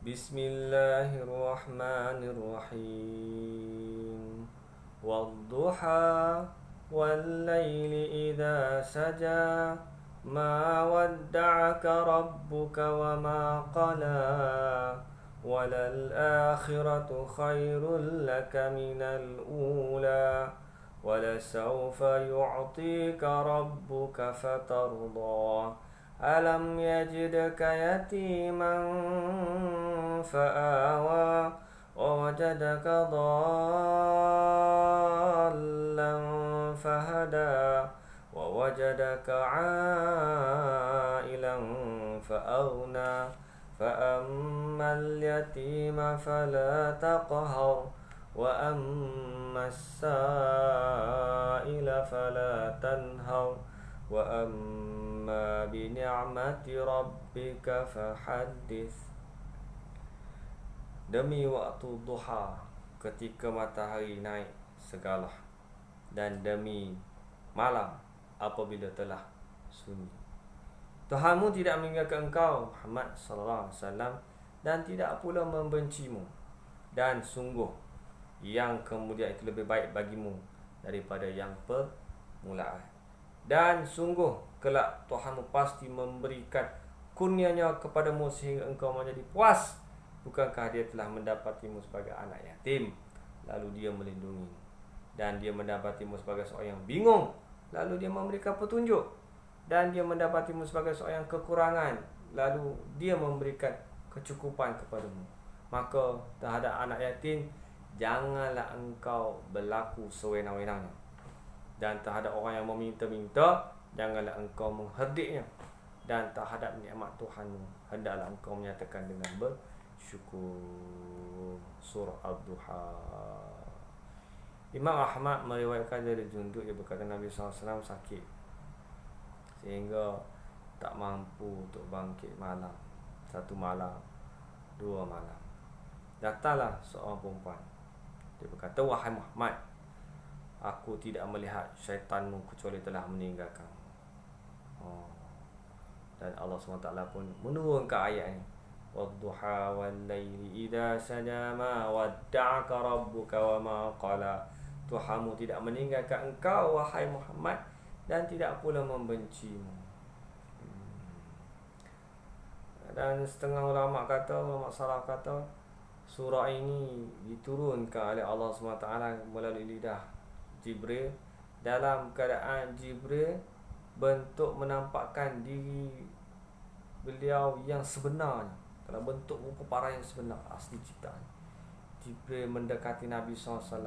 Bismillahirrahmanirrahim. Wadduha wallayli idha saja ma wadda'aka rabbuka wa ma qala walal akhiratu khairul laka minal ula walasawfa yu'tika rabbuka fatarda alam yajidka yatiman fa'awa ووجدك ضالا فهدى ووجدك عائلا فأغنى فأما اليتيم فلا تقهر وأما السائل فلا تنهر وأما بنعمة ربك فحدث. Demi waktu duha ketika matahari naik segala, dan demi malam apabila telah sunyi, Tuhanmu tidak meninggalkan engkau Muhammad sallallahu alaihi wasallam dan tidak pula membencimu, dan sungguh yang kemudian itu lebih baik bagimu daripada yang permulaan, dan sungguh kelak Tuhanmu pasti memberikan kurnianya kepadamu sehingga engkau menjadi puas. Bukankah dia telah mendapatimu sebagai anak yatim, lalu dia melindungimu, dan dia mendapatimu sebagai seorang yang bingung, lalu dia memberikan petunjuk, dan dia mendapatimu sebagai seorang yang kekurangan, lalu dia memberikan kecukupan kepadamu. Maka terhadap anak yatim, janganlah engkau berlaku sewenang-wenangnya, dan terhadap orang yang meminta-minta, janganlah engkau mengherdiknya, dan terhadap nikmat Tuhanmu hendaklah engkau menyatakan dengan syukur. Surah Ad-Duha. Imam Ahmad meriwayatkan dari Jundub, dia berkata Nabi SAW sakit sehingga tak mampu untuk bangkit malam. Satu malam, dua malam, datanglah seorang perempuan. Dia berkata, wahai Muhammad, aku tidak melihat syaitanmu kecuali telah meninggalkanmu. Dan Allah SWT pun menurunkan ayat ini, Wadduha wallayli idha saja ma wadda'aka rabbuka wa ma qala. Tuhanmu tidak meninggalkan engkau wahai Muhammad, dan tidak pula membencimu. Dan setengah ulama salaf kata surah ini diturunkan oleh Allah SWT melalui lidah Jibril, dalam keadaan Jibril bentuk menampakkan diri beliau yang sebenarnya, dalam bentuk rupa parah yang sebenar, asli ciptaan. Jibril mendekati Nabi SAW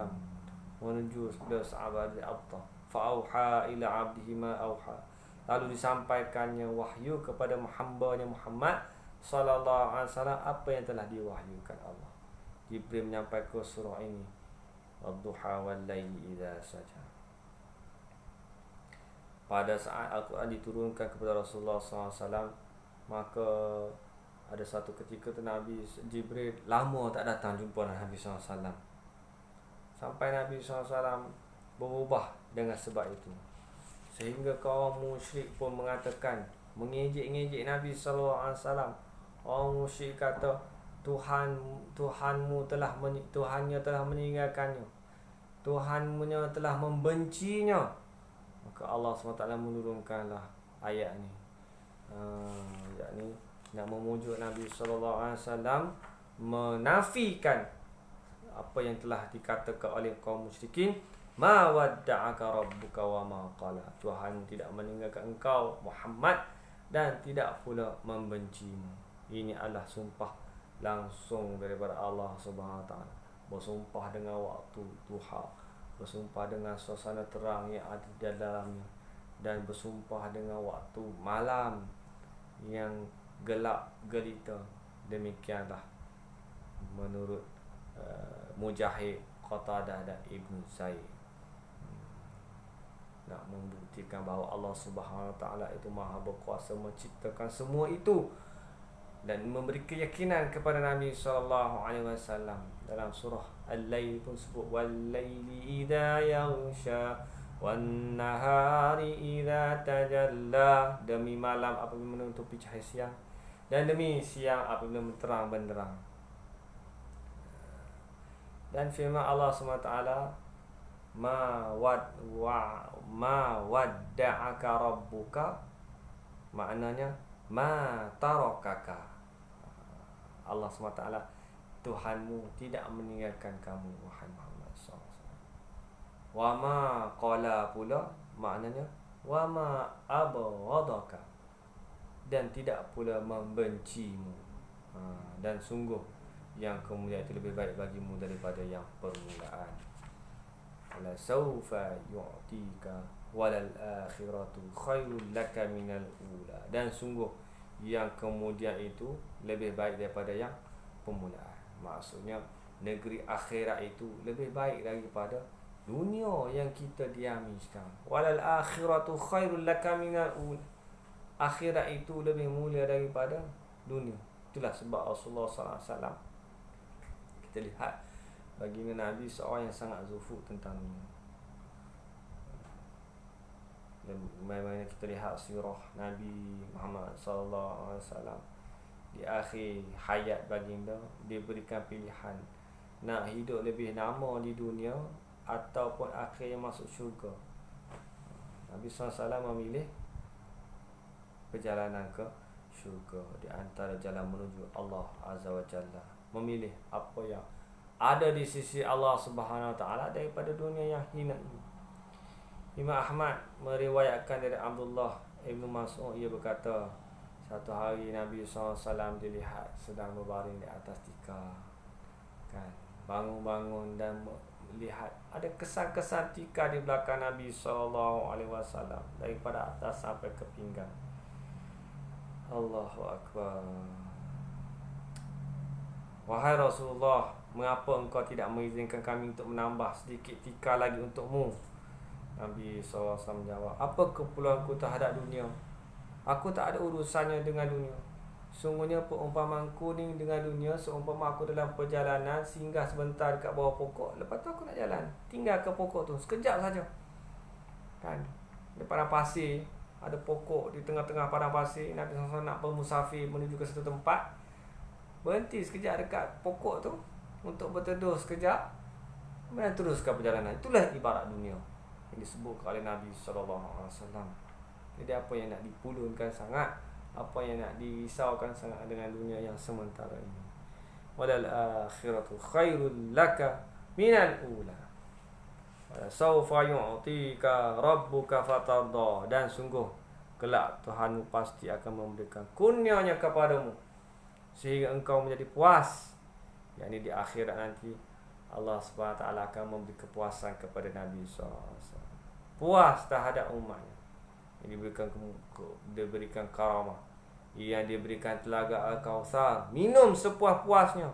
menuju ke sahabat Abta, fa'auha ila abdihi ma auha, lalu disampaikannya wahyu kepada hamba-Nya Muhammad sallallahu alaihi wasallam apa yang telah diwahyukan Allah. Jibril menyampaikan surah ini, Wadduha wallayli idza saja. Pada saat Al-Quran diturunkan kepada Rasulullah SAW, maka ada satu ketika tu Nabi Jibril lama tak datang jumpa Nabi SAW, sampai Nabi SAW berubah dengan sebab itu, sehingga kaum musyrik pun mengatakan, mengejek-ngejek Nabi SAW. Orang musyrik kata Tuhannya telah meninggalkannya, Tuhannya telah membencinya. Maka Allah SWT menurunkanlah ayat ni, yakni nak memujuk Nabi SAW menafikan apa yang telah dikatakan oleh kaum musyrikin, ma wadda'aka rabbuka wa ma qala. Tuhan tidak meninggalkan engkau Muhammad dan tidak pula membencimu. Ini adalah sumpah langsung daripada Allah Subhanahu Wa Taala, bersumpah dengan waktu duha, bersumpah dengan suasana terang yang ada di dalamnya, dan bersumpah dengan waktu malam yang gelap gelita. Demikianlah menurut Mujahid, Qatadah dan Ibn Zaid. Nak membuktikan bahawa Allah Subhanahu Wa Taala itu maha berkuasa menciptakan semua itu, dan memberi keyakinan kepada Nabi SAW. Dalam surah Al-Lail pun sebut, wal-laili idza yaghsha wan-nahari idza tajalla, demi malam apabila menutupi cahaya siang, dan demi siang apabila terang benderang. Dan firman Allah SWT, ma wadda'aka rabbuka, maknanya ma tarakaka. Allah SWT, Tuhanmu tidak meninggalkan kamu wahai Muhammad SAW. Wa ma qala pula, maknanya wa ma abghadaka, dan tidak pula membencimu. Dan sungguh yang kemuliaan itu lebih baik bagimu daripada yang permulaan. La saufa yu'tika walal akhiratu khairul laka minal ula. Dan sungguh yang kemudian itu lebih baik daripada yang permulaan. Maksudnya negeri akhirat itu lebih baik daripada dunia yang kita diami sekarang. Walal akhiratu khairul laka minal ula. Akhirat itu lebih mulia daripada dunia. Itulah sebab Rasulullah SAW, kita lihat baginda Nabi seorang yang sangat zuhud tentang dunia. Dan bagaimana kita lihat sirah Nabi Muhammad SAW, di akhir hayat baginda, dia berikan pilihan nak hidup lebih lama di dunia ataupun akhirnya masuk syurga. Nabi SAW memilih perjalanan ke syurga di antara jalan menuju Allah Azza wa Jalla. Memilih apa yang ada di sisi Allah Subhanahu wa taala daripada dunia yang hina ini. Imam Ahmad meriwayatkan dari Abdullah Ibn Mas'ud, ia berkata, satu hari Nabi SAW dilihat sedang berbaring di atas tikar, kan, bangun-bangun dan melihat ada kesan-kesan tikar di belakang Nabi SAW daripada atas sampai ke pinggang. Allahu Akbar. Wahai Rasulullah, mengapa engkau tidak mengizinkan kami untuk menambah sedikit tikar lagi untukmu? Nabi SAW menjawab, apa keperluanku terhadap dunia? Aku tak ada urusannya dengan dunia. Sungguhnya perumpamaan kuning dengan dunia seumpama aku dalam perjalanan singgah sebentar dekat bawah pokok, lepas tu aku nak jalan, tinggal ke pokok tu sekejap saja, kan, di padang pasir ada pokok di tengah-tengah padang pasir. Nabi SAW nak bermusafir menuju ke satu tempat, berhenti sekejap dekat pokok tu untuk berteduh sekejap, kemudian teruskan perjalanan. Itulah ibarat dunia yang disebut oleh Nabi SAW. Jadi apa yang nak dipulunkan sangat, apa yang nak dirisaukan sangat dengan dunia yang sementara ini. Walal akhiratu khairul laka minal ula. Sawfa yu'tika rabbuka fatarda. Dan sungguh kelak Tuhanmu pasti akan memberikan kurnianya kepadamu sehingga engkau menjadi puas. Yakni di akhirat nanti Allah SWT akan memberi kepuasan kepada Nabi SAW. Puas terhadap umatnya. Yang diberikan karamah, yang diberikan telaga Al-Kautsar, minum sepuas-puasnya.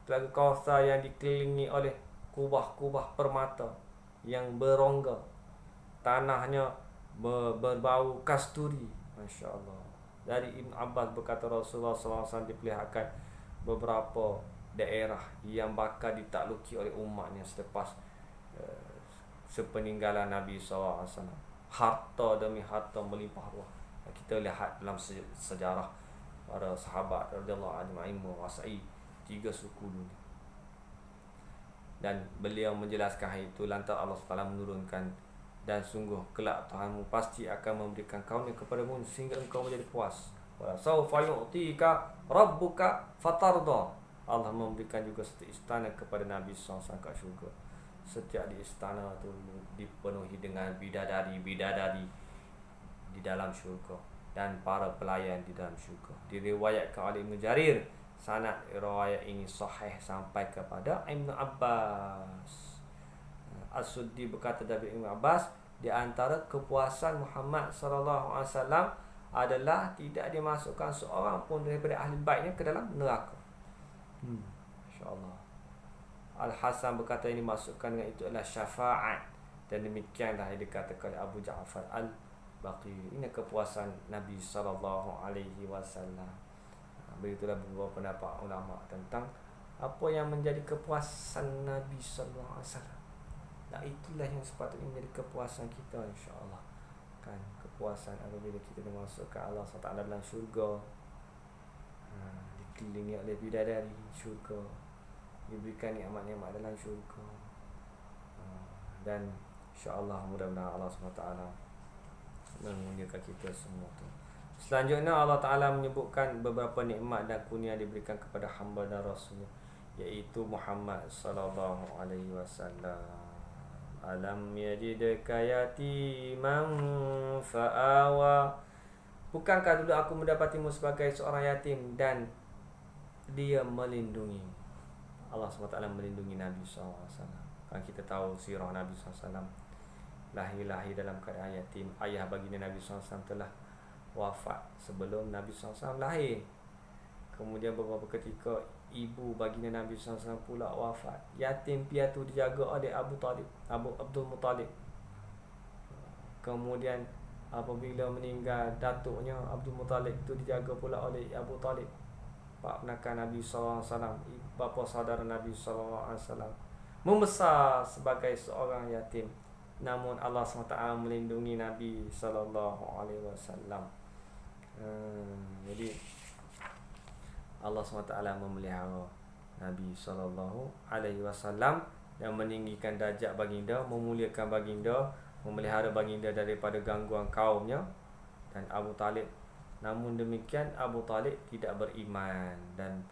Telaga Kautsar yang dikelilingi oleh kubah-kubah permata yang berongga, tanahnya berbau kasturi. Masya Allah. Dari Ibn Abbas berkata, Rasulullah SAW diperlihatkan beberapa daerah yang bakal ditakluki oleh umatnya selepas sepeninggalan Nabi SAW. Harta demi harta melimpah ruah. Kita lihat dalam sejarah para sahabat radhiyallahu anhum menguasai 3 suku dunia. Dan beliau menjelaskan hal itu lantaran Allah SWT menurunkan, dan sungguh kelak Tuhanmu pasti akan memberikan karunia kepadamu sehingga engkau menjadi puas. Wa sawfa yu'tika rabbuka fatarda. Allah memberikan juga satu istana kepada Nabi SAW kat syurga. Setiap di istana tu dipenuhi dengan bidadari-bidadari di dalam syurga dan para pelayan di dalam syurga. Diriwayatkan oleh Ibn Jarir, sanad riwayat ini sahih sampai kepada Ibn Abbas. As-Suddi berkata dari Ibn Abbas, di antara kepuasan Muhammad sallallahu alaihi wasallam adalah tidak dimasukkan seorang pun daripada ahli baitnya ke dalam neraka. Masya-Allah. Al-Hasan berkata ini masukkan dengan itu adalah syafaat, dan demikianlah yang dikatakan oleh Abu Ja'far Al-Baqir. Ini kepuasan Nabi sallallahu alaihi wasallam. Begitulah beberapa pendapat ulama tentang apa yang menjadi kepuasan Nabi sallallahu alaihi wasallam. Dan itulah yang sepatutnya menjadi kepuasan kita, insya-Allah. Kan, kepuasan apabila kita dimasukkan Allah SWT dalam syurga, dikelilingi oleh bidadari syurga, diberikan nikmat-nikmat dalam syurga, dan insya-Allah mudah-mudahan Allah SWT memuliakan kita semua tu. Selanjutnya Allah Ta'ala menyebutkan beberapa nikmat dan kurnia diberikan kepada hamba dan rasulnya, iaitu Muhammad sallallahu alaihi wasallam. Alam yajidka yatiman fa'awa. Bukankah dulu aku mendapatimu sebagai seorang yatim dan dia melindungi. Allah SWT melindungi Nabi SAW. Kan kita tahu sirah Nabi SAW, lahir dalam keadaan yatim. Ayah baginda Nabi SAW telah wafat sebelum Nabi SAW lahir. Kemudian beberapa ketika ibu baginda Nabi SAW pula wafat. Yatim piatu dijaga oleh Abdul Muttalib. Kemudian apabila meninggal datuknya Abdul Muttalib itu dijaga pula oleh Abu Talib, pak penakan Nabi SAW, bapa saudara Nabi SAW, membesar sebagai seorang yatim. Namun Allah SWT melindungi Nabi SAW. Jadi Allah SWT memelihara Nabi SAW dan meninggikan darjat baginda, memuliakan baginda, memelihara baginda daripada gangguan kaumnya dan Abu Talib. Namun demikian Abu Talib tidak beriman dan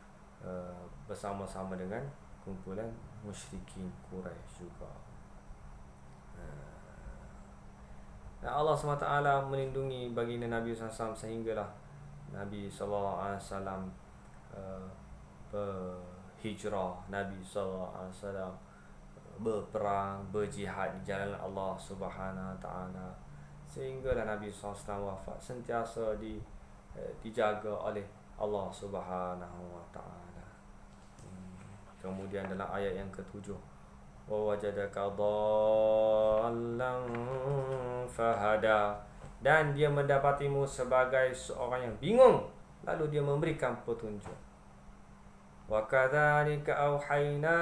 bersama-sama dengan kumpulan musyrikin Quraisy juga. Dan Allah SWT melindungi baginda Nabi SAW sehinggalah Nabi SAW berhijrah, Nabi SAW berperang, berjihad di jalan Allah Subhanahu Wa Taala, sehinggalah Nabi SAW wafat sentiasa dijaga oleh Allah Subhanahu Wa Taala. Kemudian dalam ayat yang ke-7, wa wajadaka dhallan fahada, dan dia mendapatimu sebagai seorang yang bingung lalu dia memberikan petunjuk. Wa kadzalika auhayna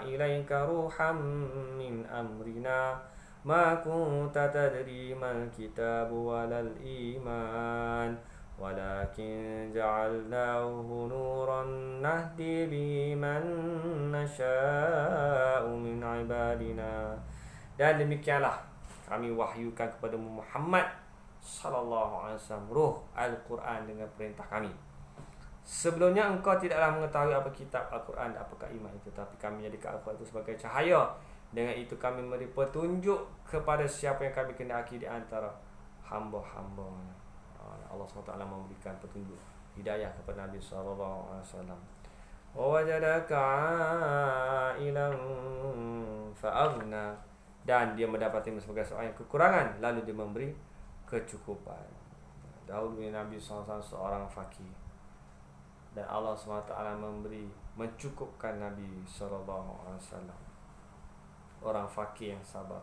ilaika ruham min amrina ma kunta tadri mal kitabu walal iman walakin ja'alnahu nuran nahdi bihi man nasha'u min ibadina. Dan demikianlah kami wahyukan kepada Muhammad sallallahu alaihi wasallam ruh Al-Quran dengan perintah kami. Sebelumnya engkau tidaklah mengetahui apa kitab Al-Quran dan apakah iman itu, tapi kami jadikan Al-Quran itu sebagai cahaya. Dengan itu kami memberi petunjuk kepada siapa yang kami kehendaki di antara hamba-hamba. Allah SWT memberikan petunjuk hidayah kepada Nabi SAW. Wa wajadaka ilan fa'aghna, dan dia mendapati sebagai seorang yang kekurangan lalu dia memberi kecukupan. Dahulu Nabi SAW seorang fakir dan Allah SWT mencukupkan Nabi SAW, orang fakir yang sabar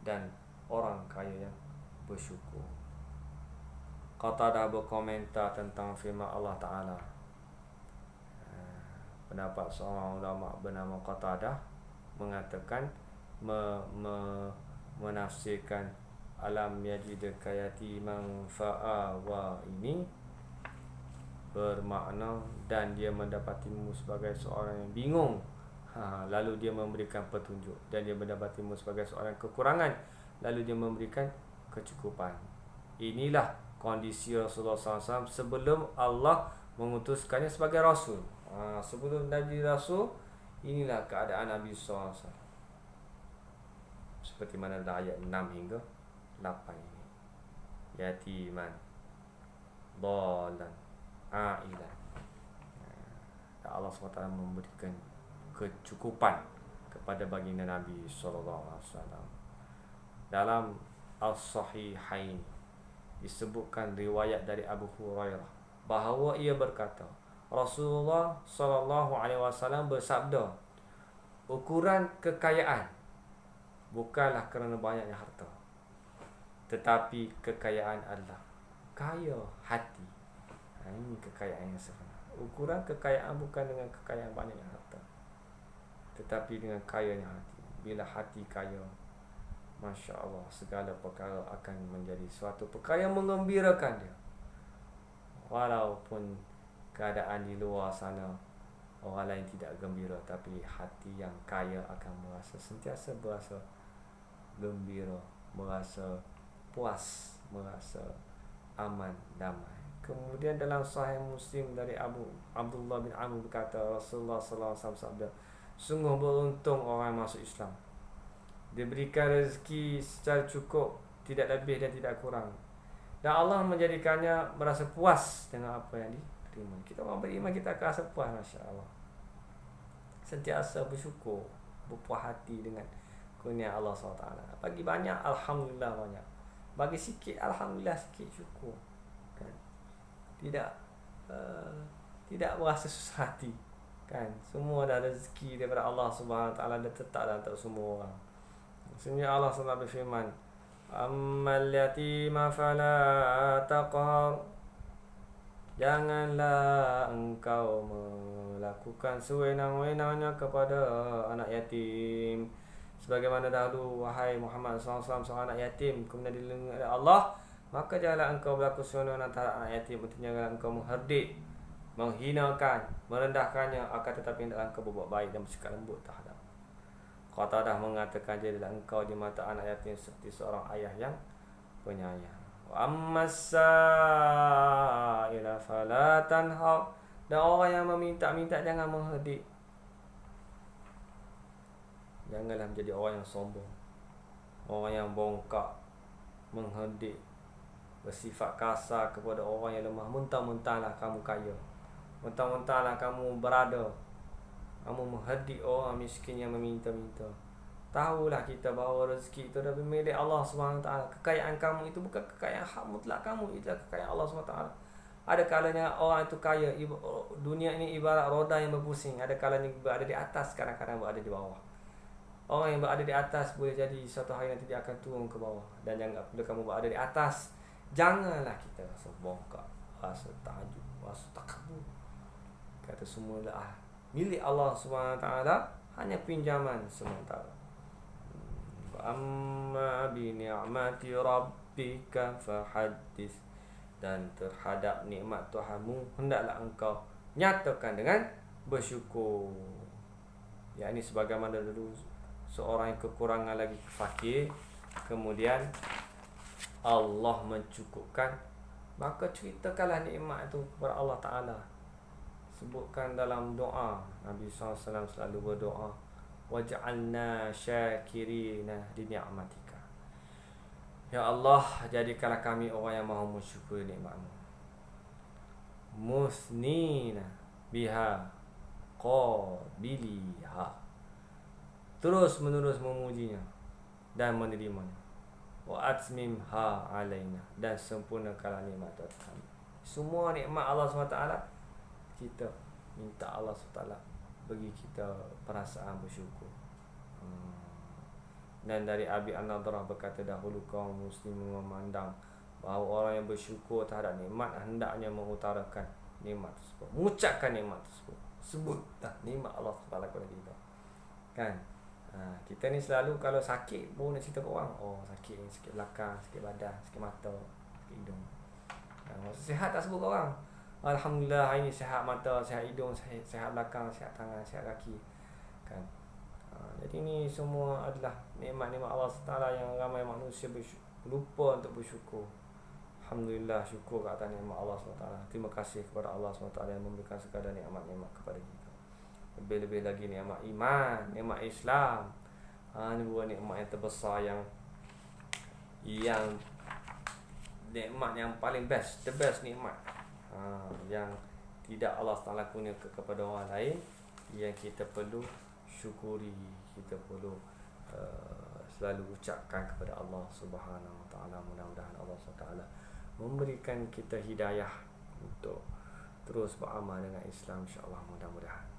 dan orang kaya yang bersyukur. Qatadah berkomentar tentang firman Allah Ta'ala. Pendapat seorang ulama bernama Qatadah mengatakan menafsirkan alam yajidka yatiman fa'awa ini bermakna dan dia mendapatimu sebagai seorang yang bingung, lalu dia memberikan petunjuk, dan dia mendapatimu sebagai seorang kekurangan lalu dia memberikan kecukupan. Inilah kondisi Rasulullah SAW sebelum Allah mengutuskannya sebagai Rasul. Sebelum Nabi Rasul, inilah keadaan Nabi SAW. Seperti mana dalam ayat 6 hingga 8 ini. Yatiman, dhalan, ailan. Allah SWT memberikan kecukupan kepada baginda Nabi SAW. Dalam Al-Sahihain disebutkan riwayat dari Abu Hurairah bahawa ia berkata, Rasulullah SAW bersabda, ukuran kekayaan bukanlah kerana banyaknya harta, tetapi kekayaan adalah kaya hati. Ini kekayaan yang sebenar. Ukuran kekayaan bukan dengan kekayaan banyaknya harta, tetapi dengan kayanya hati. Bila hati kaya, Masya Allah, segala perkara akan menjadi suatu perkara yang menggembirakan dia. Walaupun keadaan di luar sana orang lain tidak gembira, tapi hati yang kaya akan sentiasa berasa gembira, merasa puas, merasa aman, damai. Kemudian dalam Sahih Muslim dari Abdullah bin Amr berkata, Rasulullah sallallahu alaihi wasallam sabda, sungguh beruntung orang yang masuk Islam, diberikan rezeki secara cukup, tidak lebih dan tidak kurang, dan Allah menjadikannya merasa puas dengan apa yang diterima. Kita orang beriman, kita akan rasa puas, Masya Allah, sentiasa bersyukur, berpuas hati dengan kurnia Allah SWT. Bagi banyak, Alhamdulillah banyak. Bagi sikit, Alhamdulillah sikit, syukur. Kan? Tidak berasa susah hati. Kan? Semua dah rezeki daripada Allah SWT, dah tetap dalam tak semua orang. Sebenarnya Allah SWT berfirman, Ammal yatima fala taqhar, janganlah engkau melakukan sewenang-wenangnya kepada anak yatim. Sebagaimana dahulu, wahai Muhammad SAW, seorang anak yatim kemudian dilindungi oleh Allah, maka janganlah engkau berlaku sewenang-wenang terhadap anak yatim. Artinya janganlah engkau mengherdik, menghinakan, merendahkannya, akan tetapi hendaklah engkau berbuat baik dan bersikap lembut terhadap. Qatadah mengatakan, jadilah engkau di mata anak yatim seperti seorang ayah yang penyayang. Wa ammas-sa'ila fala tanhar, dan orang yang meminta-minta jangan mengherdik. Janganlah menjadi orang yang sombong, orang yang bongkak, mengherdik, bersifat kasar kepada orang yang lemah. Mentang-mentanglah kamu kaya, mentang-mentanglah kamu berada, kamu mengherdik orang miskin yang meminta-minta. Tahulah kita bahawa rezeki itu adalah milik Allah SWT. Kekayaan kamu itu bukan kekayaan hak mutlak kamu, itu adalah kekayaan Allah SWT. Ada kalanya orang itu kaya, dunia ini ibarat roda yang berpusing. Ada kalanya berada di atas, kadang-kadang berada di bawah. Orang yang berada di atas boleh jadi suatu hari nanti dia akan turun ke bawah. Dan jangan bila kamu berada di atas, janganlah kita rasa bongkak, rasa takjub, rasa takabur. Kata semua adalah milik Allah SWT, hanya pinjaman sementara. Amma bi ni'mati rabbika fahaddits, dan terhadap nikmat Tuhanmu hendaklah engkau nyatakan dengan bersyukur. Yakni sebagaimana dulu seorang yang kekurangan lagi fakir, kemudian Allah mencukupkan, maka ceritakanlah nikmat itu kepada Allah Ta'ala. Sebutkan dalam doa, Nabi SAW selalu berdoa, waj'alna syakirina li ni'matika, ya Allah, jadikanlah kami orang yang mahu mensyukuri nikmat-Mu, musnina biha qabiliha, terus menerus memujinya dan menerimanya, wa atmimha alaina, dan sempurnakanlah nikmat kami. Semua nikmat Allah SWT, kita minta Allah SWT bagi kita perasaan bersyukur. Dan dari Abi An-Nadrah berkata, dahulu kaum muslim memandang bahawa orang yang bersyukur terhadap nikmat hendaknya mengutarakan nikmat tersebut, mengucapkan nikmat tersebut, sebutlah nikmat Allah SWT kepada kita. Kan? Kita ni selalu kalau sakit baru nak cerita ke orang. Oh sakit, sikit belakang, sikit badan, sikit mata, sikit hidung. Masa sihat tak sebut ke orang, Alhamdulillah hari ni sihat mata, sihat hidung, sihat belakang, sihat tangan, sihat kaki. Kan? Jadi ni semua adalah nikmat-nikmat Allah SWT yang ramai manusia lupa untuk bersyukur. Alhamdulillah, syukur ke atas nikmat Allah SWT. Terima kasih kepada Allah SWT yang memberikan segala nikmat-nikmat kepada kita. Lebih-lebih lagi nikmat iman, nikmat Islam. Ini dua nikmat yang terbesar, yang nikmat yang paling best, the best nikmat, yang tidak Allah Ta'ala kurniakan kepada orang lain, yang kita perlu syukuri, kita perlu selalu ucapkan kepada Allah Subhanahu Wa Ta'ala. Mudah-mudahan Allah SWT memberikan kita hidayah untuk terus beramal dengan Islam, insya-Allah, mudah-mudahan.